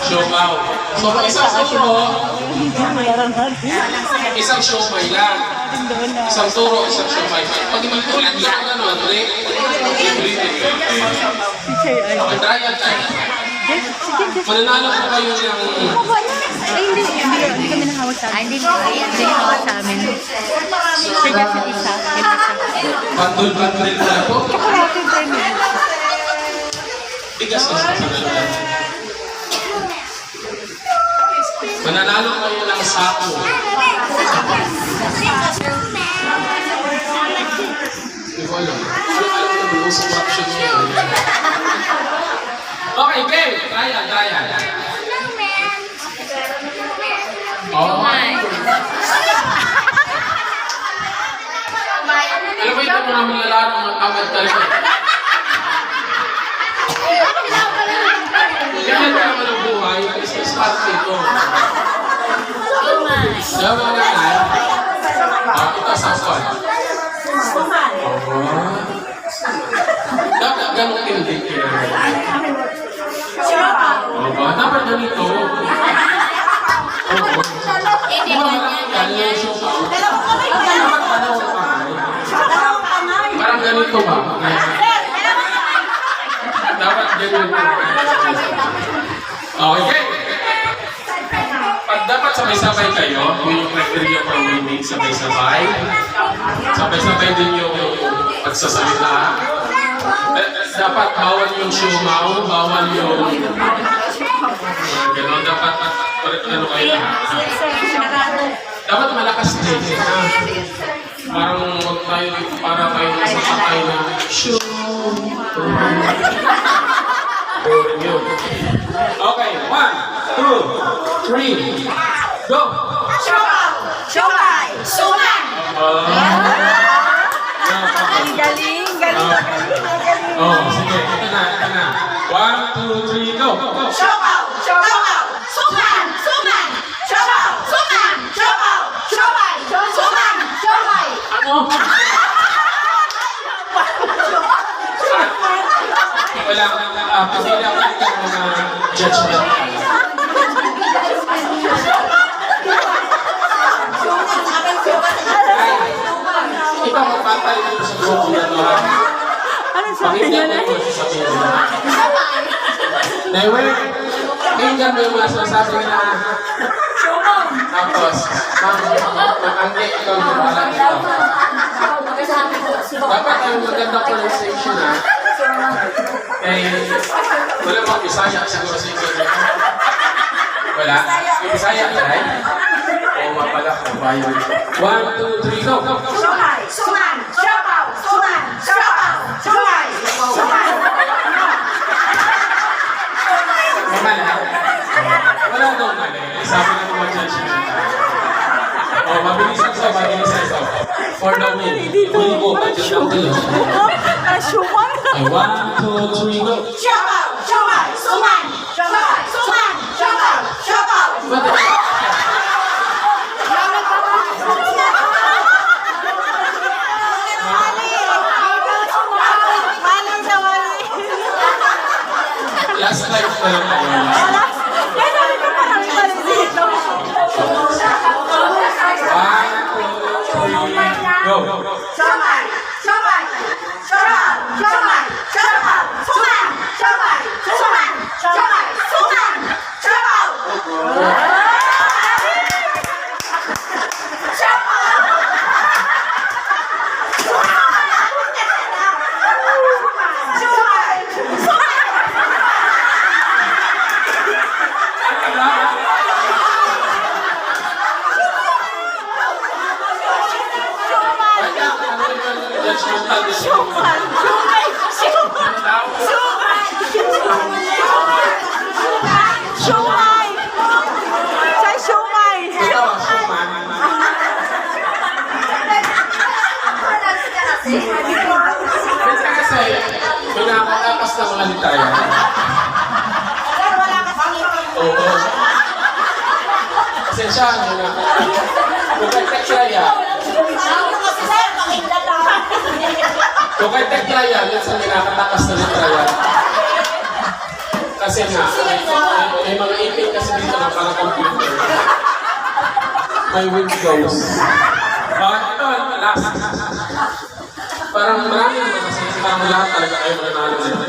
Siopaw. So, isang turo, isang siomay lang. Isang turo, isang siomay. Pag mag-ulit na ako gano'n, ulit. Okay, try yan tayo. Mananalo po kayo ng... Ay, hindi kami nahawak sa amin. Hindi nahawak sa amin. Siya sa isa. Bandol-bandol na po. Chocolate premium. Bigas na sa kanila. Mananalo kayo ng sako. Hindi ko alam. Alam ko na sa option niya. Okay, game! Try yan. Oh my! Alam mo ito mga malalaro ng amad talaga. Ganyan ka naman ang buhay. Business part ito. Diyan mo na tayo. Ito sa squad. Dapat ganun tindig kaya. Dapat ganito. Hindi ko yan. Parang ganito ba? Dapat ganito. Okay. Pag dapat sabay-sabay kayo, yung criteria for winning, sabay-sabay. Sabay-sabay din yung pagsasalita. Dapat bawal yung siumaw, bawal yung... Gano'n, dapat ano kayo lahat. Dapat malakas din. Parang huwag tayo, para tayo nasa patay na show. Okay, 1, 2, 3, go! Siomay! Suman! Galing! Oh, sige, ito na. 1, 2, 3, go! Siopaw! Suman! Siopaw! Suman! Siomay! Siomay! Ano? Wala kasi lang ang mga judgment. Ikaw magpantay dito sa grupo na ito, ha? Pakinggan mo yung sasabihin mo. Never, pakinggan mo yung mga sinasabi na tapos, mag-angge ikaw yung wala ito. Dapat ang maganda pronunciation, ha? Wala bang Bisaya siguro sa inyo? Wala? Yung Bisaya, right? Oo, mapala ko. 1, 2, 3, go! Siomay! Suman! Siopaw! Suman! Siopaw! Siomay! Suman! Mamala? Wala daw mali. Sabi na mga judgment. Oh, mabilisan ito. For the win. Win ko, budget ng dilo. Siomay! 1, 2, 3, go! Siopaw! Siomay! Suman! Siomay! Suman! Siopaw! Siopaw! Last night na lang ako. Go! Siomay! Siomay! Siopaw! Siomay! Siopaw! Suman! Siomay! Suman! Siomay! Suman! Siopaw! Judgmental decision. Siomay! Sa siomay! Ito, suman. Minsan kasi, pinakatakas na mga litaya. Oo. Pasensya nyo na. Kung kay Teklaya, minsan pinakatakas na litaya. Kasi nga, may mga ipin kasi dito na parang computer. May Windows. Bakit ito? Last. Parang marami naman kasi parang lahat talaga kayo mananalo nito.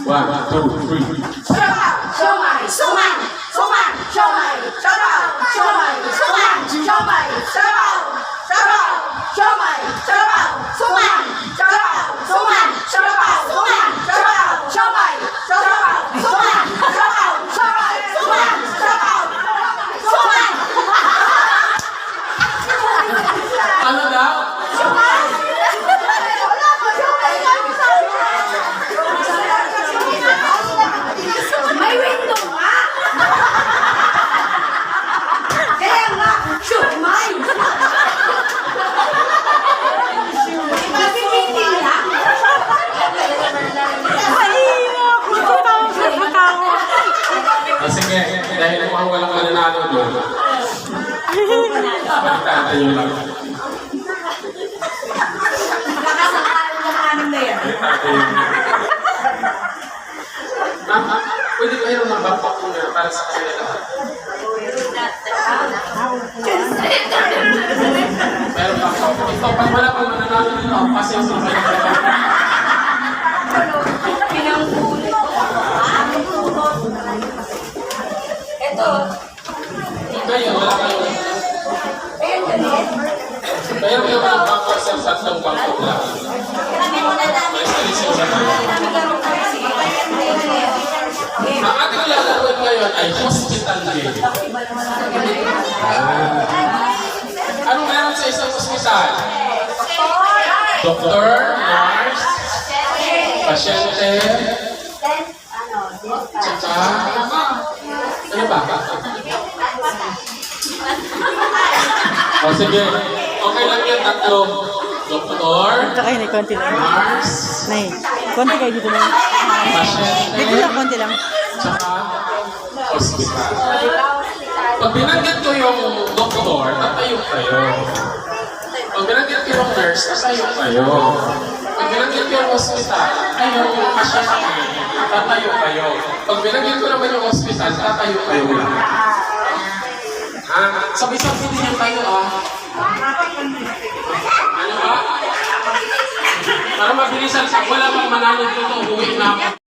1, 2, 3. Siomay! Suman! Suman! Siomay! Sabaw! Siomay! Suman! Siomay! Sabaw! Sabaw! Siomay! Sabaw! Suman! Sabaw! Suman! Sabaw! Suman! Sabaw! Siomay! Sabaw! Suman! Sabaw! Siomay! Suman! Sabaw! Suman! Ano daw? Siomay! Wala ko! Siomay! May window nga! Kaya nga, siomay! Mabibitin lang! Sige, dahil mukhang walang mananalo doon. Balitaan tayo lang. Lakas ang anim na yan. Balitaan tayo lang. Ma'am, pwede kayo ng backpack muna para sa kanila lahat. Pero ito, pag wala pang mananalo dito, ang pasensya sa kanila. Ito. Kayo, wala kayo. Kaya kayo mga backpack sa tatlong backpack lang. May salisip sa kanila. Ang ating lalaroin ngayon ay hospital game. Anong meron sa isang hospital? Doktor, nurse, pasyente, tsaka, ano ba? O sige, okay lang yan tatlo. Doktor, Ito kayo, konti lang. nurse, Nay, konti kayo dito na. Dito pasyente, lang, konti lang. tsaka hospital. Pag binanggit ko yung doktor, tatayo kayo. Pag binanggit ko yung nurse, tatayo kayo. Pag binanggit ko yung hospital, ay yung pasyente, tatayo kayo. Pag binanggit ko naman yung hospital, tatayo kayo lang. Sabi-sabi din yung tayo Ano ba? Para mabilisan, wala pang manalo dito, uwi na ako.